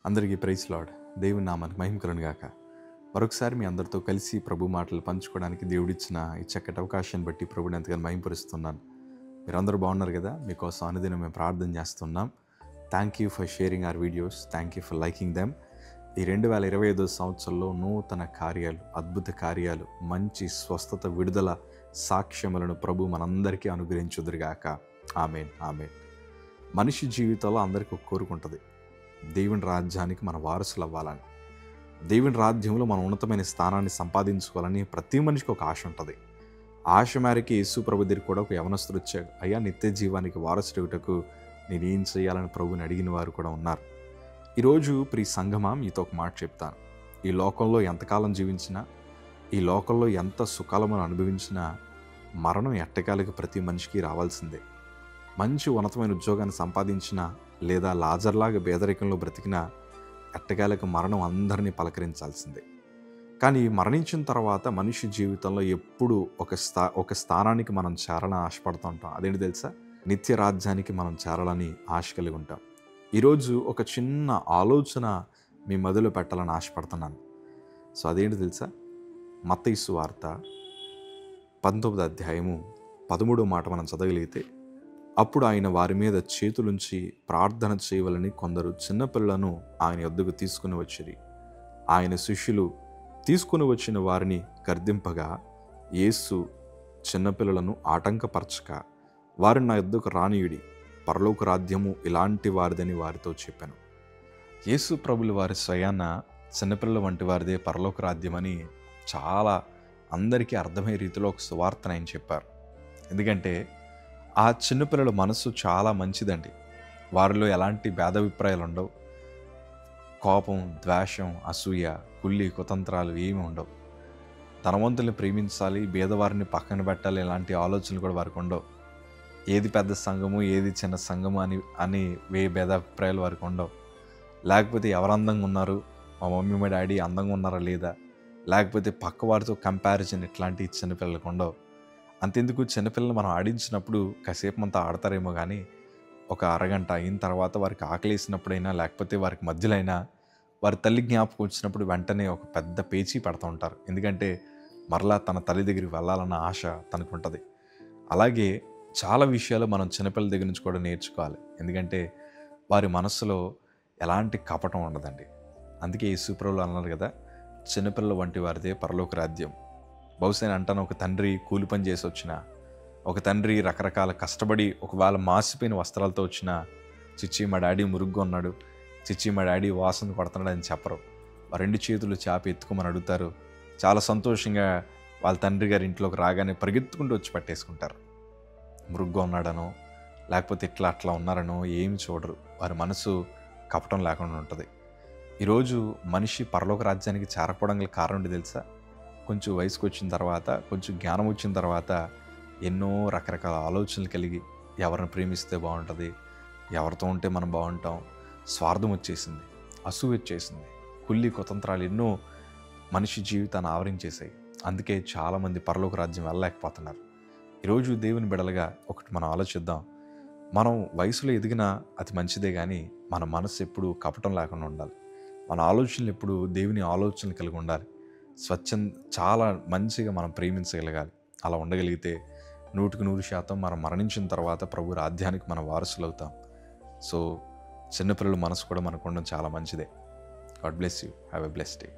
అందరికీ praise lord. దేవుని నామానికి మహిమ కలుగును గాక. మరొకసారి మీ అందరితో కలిసి ప్రభు మాటలు పంచుకోవడానికి దేవుడిచ్చిన ఈ చక్కటి అవకాశాన్ని బట్టి ప్రభుని ఎంతగానో మహిమపరుస్తున్నాను. మీరందరూ బాగున్నారు కదా? మీకోసం అనుదినం మేము ప్రార్థన చేస్తున్నాం. Thank you for sharing our videos. Thank you for liking them. ఈ 2025 సంవత్సరంలో నూతన కార్యాలు, అద్భుత కార్యాలు, మంచి స్వస్థత, విడుదల సాక్ష్యములను ప్రభు మనందరికీ అనుగ్రహించుదురుగాక. ఆమేన్, ఆమేన్. మనిషి జీవితంలో అందరికీ ఒక కోరుకుంటుంది, దేవుని రాజ్యానికి మన వారసులు అవ్వాలని, దేవుని రాజ్యంలో మన ఉన్నతమైన స్థానాన్ని సంపాదించుకోవాలని ప్రతి మనిషికి ఒక ఆశ ఉంటుంది. ఆశ మేరకి యేసు ప్రభు దగ్గర కూడా ఒక యవనస్తుడు వచ్చాడు. అయ్యా, నిత్య జీవానికి వారసుడుటకు నేను ఏం చేయాలని ప్రభుని అడిగిన వారు కూడా ఉన్నారు. ఈరోజు ప్రియ సంఘమా, మీతో ఒక మాట చెప్తాను. ఈ లోకంలో ఎంతకాలం జీవించినా, ఈ లోకంలో ఎంత సుఖాలను అనుభవించినా, మరణం ఎట్టకాలకి ప్రతి మనిషికి రావాల్సిందే. మంచి ఉన్నతమైన ఉద్యోగాన్ని సంపాదించినా, లేదా లాజర్లాగా పేదరికంలో బ్రతికినా, ఎట్టకాలకు మరణం అందరినీ పలకరించాల్సిందే. కానీ మరణించిన తర్వాత మనిషి జీవితంలో ఎప్పుడు ఒక స్థానానికి మనం చేరాలని ఆశపడుతూ ఉంటాం. అదేంటి తెలుసా? నిత్య రాజ్యానికి మనం చేరాలని ఆశ కలిగి ఉంటాం. ఈరోజు ఒక చిన్న ఆలోచన మీ మదిలో పెట్టాలని ఆశపడుతున్నాను. సో అదేంటి తెలుసా? మత్తయి సువార్త 19వ అధ్యాయము 13వ మాట మనం చదవగలిగితే, అప్పుడు ఆయన వారి మీద చేతులుంచి ప్రార్థన చేయవలని కొందరు చిన్నపిల్లలను ఆయన యొద్దకు తీసుకుని వచ్చిరి. ఆయన శిష్యులు తీసుకుని వచ్చిన వారిని గర్దింపగా, యేసు చిన్నపిల్లలను ఆటంకపరచక, వారిని నా యొద్దకు రానియుడి, పరలోక రాజ్యము ఇలాంటి వారిదని వారితో చెప్పాను. యేసు ప్రభులు వారి స్వయాన చిన్నపిల్లల వంటి వారిదే పరలోక రాజ్యమని చాలా అందరికీ అర్థమయ్యే రీతిలో ఒక సువార్తను ఆయన చెప్పారు. ఎందుకంటే ఆ చిన్నపిల్లల మనసు చాలా మంచిదండి. వారిలో ఎలాంటి భేదాభిప్రాయాలు ఉండవు. కోపం, ద్వేషం, అసూయ, కుళ్ళి, కుతంత్రాలు ఏమి ఉండవు. ధనవంతుల్ని ప్రేమించాలి, బీదవారిని పక్కన పెట్టాలి, ఇలాంటి ఆలోచనలు కూడా వారికి ఉండవు. ఏది పెద్ద సంఘము, ఏది చిన్న సంఘము అని భేదాభిప్రాయాలు వారికి ఉండవు. లేకపోతే ఎవరు అందంగా ఉన్నారు, మా మమ్మీ మా డాడీ అందంగా ఉన్నారా లేదా, లేకపోతే పక్క వారితో కంపారిజన్, ఇట్లాంటి చిన్నపిల్లలకు ఉండవు. అంతెందుకు, చిన్నపిల్లలు మనం ఆడించినప్పుడు కాసేపు అంతా ఆడతారేమో కానీ ఒక అరగంట అయిన తర్వాత వారికి ఆకలేసినప్పుడైనా, లేకపోతే వారికి మధ్యలో అయినా, వారి తల్లి జ్ఞాపకం వచ్చినప్పుడు వెంటనే ఒక పెద్ద పేచీ పడుతూ ఉంటారు. ఎందుకంటే మరలా తన తల్లి దగ్గరికి వెళ్ళాలన్న ఆశ తనకు ఉంటుంది. అలాగే చాలా విషయాలు మనం చిన్నపిల్లల దగ్గర నుంచి కూడా నేర్చుకోవాలి. ఎందుకంటే వారి మనస్సులో ఎలాంటి కపటం ఉండదండి. అందుకే యేసు ప్రభువు అన్నారు కదా, చిన్నపిల్లల వంటి వారిదే పరలోక రాజ్యం. బహుశా అంటాను, ఒక తండ్రి కూలి పని చేసి వచ్చినా, ఒక తండ్రి రకరకాల కష్టపడి ఒకవేళ మాసిపోయిన వస్త్రాలతో వచ్చినా, చిచ్చి మా డాడీ మురుగ్గా ఉన్నాడు, చిచ్చి మా డాడీ వాసన కొడుతున్నాడు అని చెప్పరు. ఆ 2 చేతులు చాపి ఎత్తుకోమని అడుగుతారు. చాలా సంతోషంగా వాళ్ళ తండ్రి గారి ఇంట్లోకి రాగానే పరిగెత్తుకుంటూ వచ్చి పట్టేసుకుంటారు. మురుగ్గా ఉన్నాడనో, లేకపోతే ఇట్లా అట్లా ఉన్నారనో ఏమి చూడరు. వారి మనసు కపటం లేకుండా ఉంటుంది. ఈరోజు మనిషి పరలోక రాజ్యానికి చేరకపోవడం గల కారణం తెలుసా? కొంచెం వయసుకు వచ్చిన తర్వాత, కొంచెం జ్ఞానం వచ్చిన తర్వాత ఎన్నో రకరకాల ఆలోచనలు కలిగి, ఎవరిని ప్రేమిస్తే బాగుంటుంది, ఎవరితో ఉంటే మనం బాగుంటాం, స్వార్థం వచ్చేసింది, అసూయ వచ్చేసింది, కుళ్ళి కుతంత్రాలు ఎన్నో మనిషి జీవితాన్ని ఆవరించేసాయి. అందుకే చాలామంది పరలోక రాజ్యం వెళ్ళలేకపోతున్నారు. ఈరోజు దేవుని బిడలుగా ఒకటి మనం ఆలోచిద్దాం. మనం వయసులో ఎదిగినా అది మంచిదే, కానీ మన మనసు ఎప్పుడు కపటం లేకుండా ఉండాలి. మన ఆలోచనలు ఎప్పుడు దేవుని ఆలోచనలు కలిగి ఉండాలి. చాలా మంచిగా మనం ప్రేమించగలగాలి. అలా ఉండగలిగితే 100% మనం మరణించిన తర్వాత ప్రభు రాజ్యానికి మనం వారసులు అవుతాం. సో చిన్నపిల్లల మనసు కూడా మనకు ఉండడం చాలా మంచిదే. God bless you. Have a blessed day.